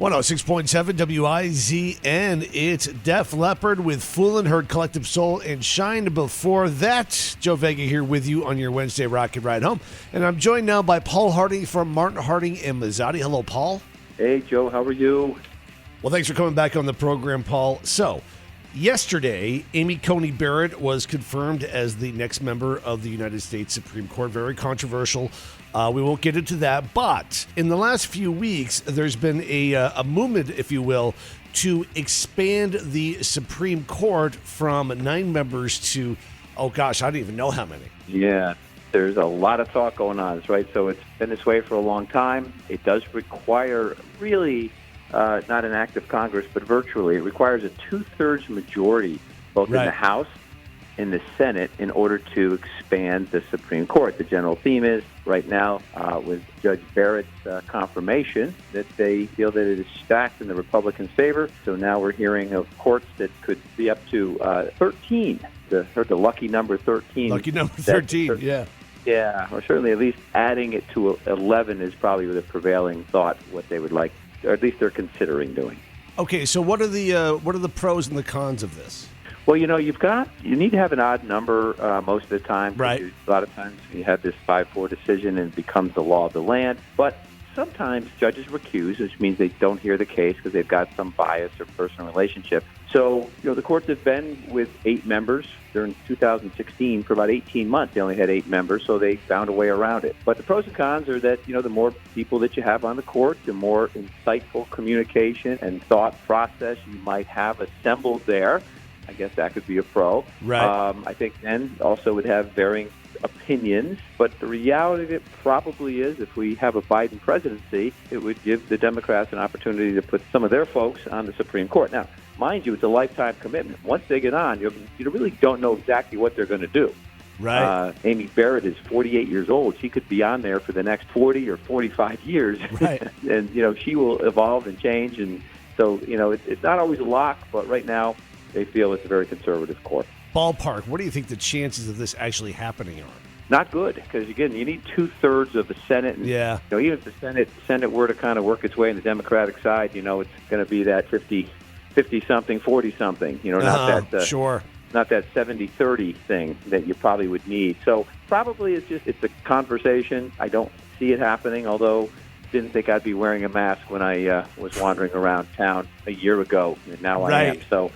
106.7 WIZN. It's Def Leppard with Foolin', Heard Collective Soul, and Shine. Before that, Joe Vega here with you on your Wednesday Rocket Ride Home. And I'm joined now by Paul Harding from Martin Harding and Mazzotti. Hello, Paul. Hey, Joe. How are you? Well, thanks for coming back on the program, Paul. So, yesterday, Amy Coney Barrett was confirmed as the next member of the United States Supreme Court. Very controversial. We won't get into that. But in the last few weeks, there's been a movement, if you will, to expand the Supreme Court from 9 members to, oh gosh, I don't even know how many. Yeah, there's a lot of talk going on, right? So it's been this way for a long time. It does require really not an act of Congress, but virtually. It requires a 2/3 majority, both in the House and the Senate, in order to expand the Supreme Court. The general theme is, right now, with Judge Barrett's confirmation, that they feel that it is stacked in the Republicans' favor. So now we're hearing of courts that could be up to 13, the lucky number 13. Lucky number 13, yeah. Yeah, or certainly at least adding it to 11 is probably the prevailing thought, what they would like, or at least they're considering doing. Okay, so what are the pros and the cons of this? Well, you need to have an odd number most of the time. Right. A lot of times you have this 5-4 decision and it becomes the law of the land. But sometimes judges recuse, which means they don't hear the case because they've got some bias or personal relationship. So, the courts have been with 8 members. During 2016, for about 18 months, they only had 8 members, so they found a way around it. But the pros and cons are that, the more people that you have on the court, the more insightful communication and thought process you might have assembled there. I guess that could be a pro. Right. I think then also would have varying opinions, but the reality of it probably is if we have a Biden presidency, it would give the Democrats an opportunity to put some of their folks on the Supreme Court. Now, mind you, it's a lifetime commitment. Once they get on, you really don't know exactly what they're going to do. Right. Amy Barrett is 48 years old. She could be on there for the next 40 or 45 years. Right. And, she will evolve and change. And so, it's not always a lock, but right now, they feel it's a very conservative court. Ballpark, what do you think the chances of this actually happening are? Not good, because, again, you need 2/3 of the Senate. And, yeah. Even if the Senate were to kind of work its way in the Democratic side, it's going to be that 50-something, 40-something, not that sure. Not that 70-30 thing that you probably would need. So probably it's a conversation. I don't see it happening, although didn't think I'd be wearing a mask when I was wandering around town a year ago, and now I am. So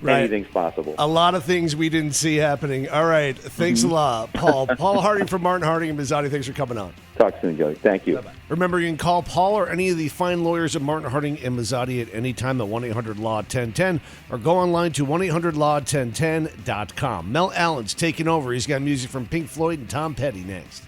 anything's possible. A lot of things we didn't see happening. All right. Thanks a lot, Paul. Paul Harding from Martin Harding and Mazzotti. Thanks for coming on. Talk soon, Joey. Thank you. Bye-bye. Remember, you can call Paul or any of the fine lawyers at Martin Harding and Mazzotti at any time at 1-800-LAW-1010 or go online to 1-800-LAW-1010.com. Mel Allen's taking over. He's got music from Pink Floyd and Tom Petty next.